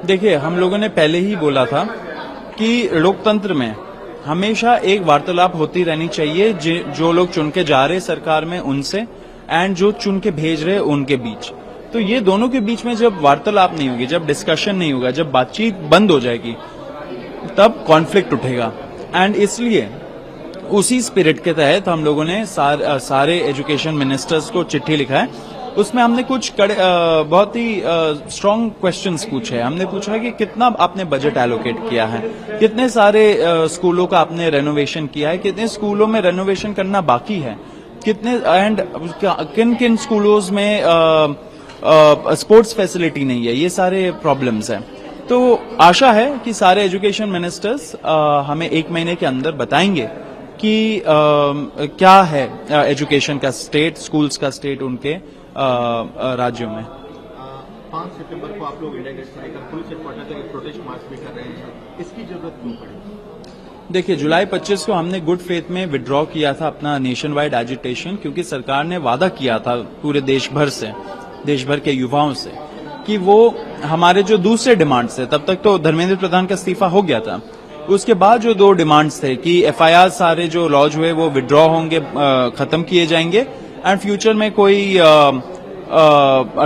देखिए, हम लोगों ने पहले ही बोला था कि लोकतंत्र में हमेशा एक वार्तालाप होती रहनी चाहिए, जो लोग चुन के जा रहे सरकार में उनसे एंड जो चुन के भेज रहे उनके बीच। तो ये दोनों के बीच में जब वार्तालाप नहीं होगी, जब डिस्कशन नहीं होगा, जब बातचीत बंद हो जाएगी, तब कॉन्फ्लिक्ट उठेगा। एंड इसलिए उसी स्पिरिट के तहत हम लोगों ने सारे एजुकेशन मिनिस्टर्स को चिट्ठी लिखा है। उसमें हमने कुछ बहुत ही स्ट्रांग क्वेश्चंस पूछे। हमने पूछा कि कितना आपने बजट एलोकेट किया है, कितने सारे स्कूलों का आपने रेनोवेशन किया है, कितने स्कूलों में रेनोवेशन करना बाकी है, कितने एंड किन किन स्कूलों में स्पोर्ट्स फैसिलिटी नहीं है। ये सारे प्रॉब्लम्स हैं। तो आशा है कि सारे एजुकेशन मिनिस्टर्स हमें 1 महीने के अंदर बताएंगे कि क्या है एजुकेशन का स्टेट, स्कूल्स का स्टेट उनके राज्यों में। 5 सितंबर को आप लोग इंडिया गेट से लेकर पुलिस हेडक्वार्टर तक एक प्रोटेस्ट मार्च भी कर रहे हैं, इसकी जरूरत क्यों पड़ी? देखिए, जुलाई 25 को हमने गुड फेथ में विड्रॉ किया था अपना नेशन वाइड एजिटेशन, क्योंकि सरकार ने वादा किया था पूरे देश भर के युवाओं से कि वो हमारे जो दूसरे डिमांड्स थे, तब तक तो धर्मेंद्र प्रधान का इस्तीफा हो गया था, उसके बाद जो 2 डिमांड्स थे कि एफआईआर सारे जो लॉज हुए वो विड्रॉ होंगे, खत्म किए जाएंगे एंड फ्यूचर में कोई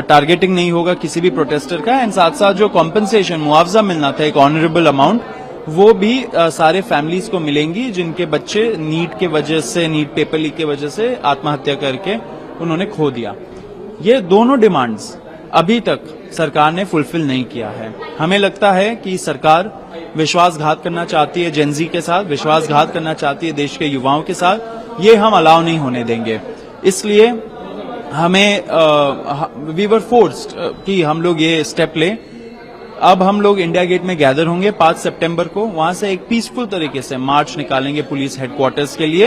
टारगेटिंग नहीं होगा किसी भी प्रोटेस्टर का, एंड साथ साथ जो कॉम्पेंसेशन मुआवजा मिलना था एक ऑनरेबल अमाउंट, वो भी सारे फैमिलीज को मिलेंगी जिनके बच्चे नीट के वजह से, नीट पेपर लीक के वजह से आत्महत्या करके उन्होंने खो दिया। ये दोनों डिमांड्स अभी तक सरकार ने फुलफिल नहीं किया है। हमें लगता है कि सरकार विश्वासघात करना चाहती है जेनजी के साथ, विश्वासघात करना चाहती है देश के युवाओं के साथ। ये हम अलाउ नहीं होने देंगे। इसलिए हमें वी वर फोर्स्ड कि हम लोग ये स्टेप लें। अब हम लोग इंडिया गेट में गैदर होंगे 5 सितंबर को, वहां से एक पीसफुल तरीके से मार्च निकालेंगे पुलिस हेडक्वार्टर्स के लिए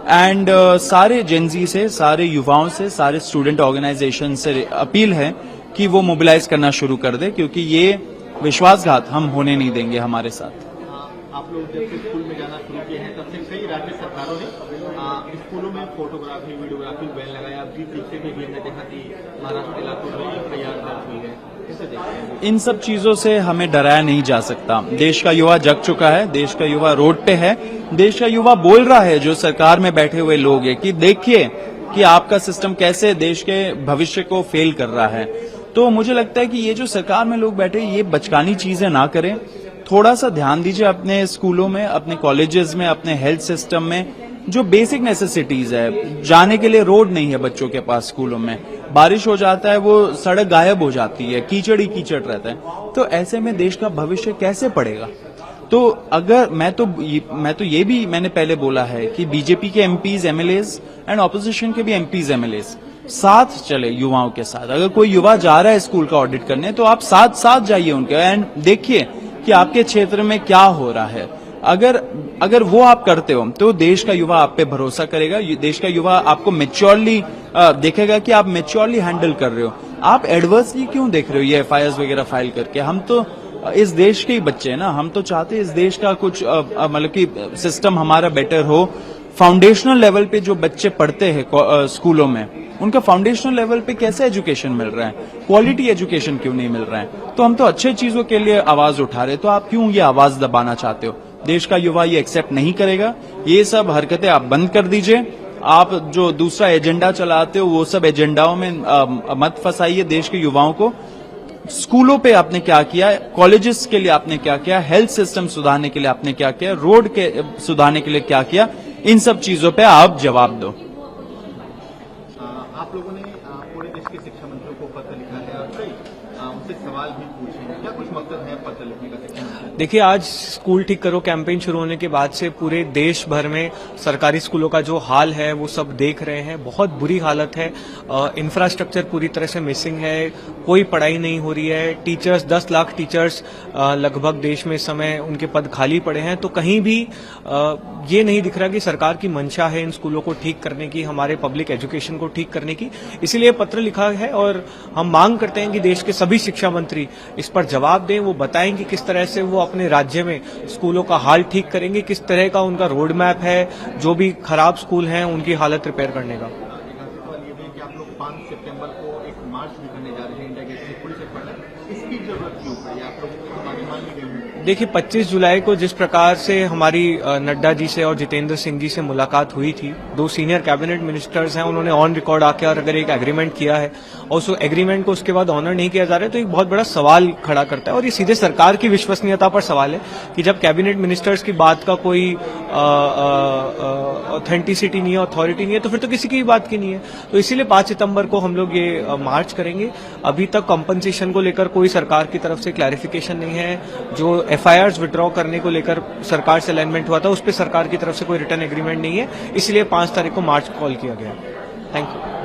एंड सारे जेनजी से, सारे युवाओं से, सारे स्टूडेंट ऑर्गेनाइजेशन से अपील है कि वो मोबिलाइज करना शुरू कर दे, क्योंकि ये विश्वासघात हम होने नहीं देंगे हमारे साथ। आप लोग जब से स्कूल में जाना शुरू किए हैं तब से कई राज्य सरकारों ने स्कूलों में फोटोग्राफी, वीडियोग्राफी बैन लगाया। अभी पीछे भी हमने देखा कि महाराष्ट्र इलाकों में एफआईआर दर्ज हुई है। कैसे देखते हैं? इन सब चीजों से हमें डराया नहीं जा सकता। देश का युवा जग चुका है, देश का युवा रोड पे है, देश का युवा बोल रहा है जो सरकार में बैठे हुए लोग हैं कि देखिए कि आपका सिस्टम कैसे देश के भविष्य को फेल कर रहा है। तो मुझे लगता है कि ये जो सरकार में लोग बैठे ये बचकानी चीजें ना करें। थोड़ा सा ध्यान दीजिए अपने स्कूलों में, अपने कॉलेजेस में, अपने हेल्थ सिस्टम में। जो बेसिक नेसेसिटीज है, जाने के लिए रोड नहीं है बच्चों के पास, स्कूलों में बारिश हो जाता है, वो सड़क गायब हो जाती है, कीचड़ ही कीचड़ रहता है। तो ऐसे में देश का भविष्य कैसे पड़ेगा? तो अगर मैं तो ये भी मैंने पहले बोला है कि बीजेपी के एमपीज, एमएलएज एंड ऑपोजिशन के भी एमपीज, एमएलएज साथ चले युवाओं के साथ। अगर कोई युवा जा रहा है स्कूल का ऑडिट करने तो आप साथ जाइए उनके एंड देखिए कि आपके क्षेत्र में क्या हो रहा है। अगर वो आप करते हो तो देश का युवा आप पे भरोसा करेगा, देश का युवा आपको मैच्योरली देखेगा कि आप मैच्योरली हैंडल कर रहे हो। आप एडवर्सली क्यों देख रहे हो ये एफआईआर वगैरह फाइल करके? हम तो इस देश के ही बच्चे हैं ना, हम तो चाहते हैं इस देश का कुछ मतलब कि सिस्टम हमारा बेटर हो। फाउंडेशनल लेवल पे जो बच्चे पढ़ते हैं स्कूलों में, उनका फाउंडेशनल लेवल पे कैसे एजुकेशन मिल रहा है, क्वालिटी एजुकेशन क्यों नहीं मिल रहा है? तो हम तो अच्छे चीजों के लिए आवाज उठा रहे, तो आप क्यों ये आवाज दबाना चाहते हो? देश का युवा ये एक्सेप्ट नहीं करेगा। ये सब हरकतें आप बंद कर दीजिए। आप जो दूसरा एजेंडा चलाते हो वो सब एजेंडाओं में मत फंसाइए देश के युवाओं को। स्कूलों पे आपने क्या किया, कॉलेजेस के लिए आपने क्या किया, हेल्थ सिस्टम सुधारने के लिए आपने क्या किया, रोड के सुधारने के लिए क्या किया, इन सब चीजों पे आप जवाब दो। आप लोगों ने पूरे देश के शिक्षा मंत्रियों को पत्र लिखा है और कई उनसे सवाल भी पूछे हैं। क्या कुछ मकसद है पत्र लिखने का शिक्षा मंत्री? देखिए, आज स्कूल ठीक करो कैंपेन शुरू होने के बाद से पूरे देश भर में सरकारी स्कूलों का जो हाल है वो सब देख रहे हैं। बहुत बुरी हालत है। इंफ्रास्ट्रक्चर पूरी तरह से मिसिंग है, कोई पढ़ाई नहीं हो रही है। टीचर्स, 10 लाख टीचर्स लगभग देश में इस समय उनके पद खाली पड़े हैं। तो कहीं भी ये नहीं दिख रहा कि सरकार की मंशा है इन स्कूलों को ठीक करने की, हमारे पब्लिक एजुकेशन को ठीक करने की। इसीलिए पत्र लिखा है और हम मांग करते हैं कि देश के सभी शिक्षा मंत्री इस पर जवाब दें। वो बताएं कि किस तरह से वो अपने राज्य में स्कूलों का हाल ठीक करेंगे, किस तरह का उनका रोड मैप है जो भी खराब स्कूल हैं उनकी हालत रिपेयर करने का। आप लोग 5 सितंबर को एक मार्च भी करने जा रहे हैं इंडिया गेट से पुलिस हेडक्वार्टर, इसकी जरूरत क्यों पड़ी? बातें मान ली गई हैं। देखिए 25 जुलाई को जिस प्रकार से हमारी नड्डा जी से और जितेंद्र सिंह जी से मुलाकात हुई थी, दो सीनियर कैबिनेट मिनिस्टर्स हैं, उन्होंने ऑन रिकॉर्ड आके और अगर एक एग्रीमेंट किया है और उस एग्रीमेंट को उसके बाद ऑनर नहीं किया जा रहा है तो एक बहुत बड़ा सवाल खड़ा करता है और ये सीधे सरकार की विश्वसनीयता पर सवाल है कि जब कैबिनेट मिनिस्टर्स की बात का कोई ऑथेंटिसिटी नहीं है, अथॉरिटी नहीं है, तो फिर तो किसी की भी बात की नहीं है। तो इसीलिए 5 सितंबर को हम लोग ये मार्च करेंगे। अभी तक कंपनसेशन को लेकर कोई सरकार की तरफ से क्लैरिफिकेशन नहीं है। जो एफआईआर्स विड्रॉ करने को लेकर सरकार से अलाइनमेंट हुआ था उस पर सरकार की तरफ से कोई रिटर्न एग्रीमेंट नहीं है, इसलिए 5 तारीख को मार्च कॉल किया गया। Thank you.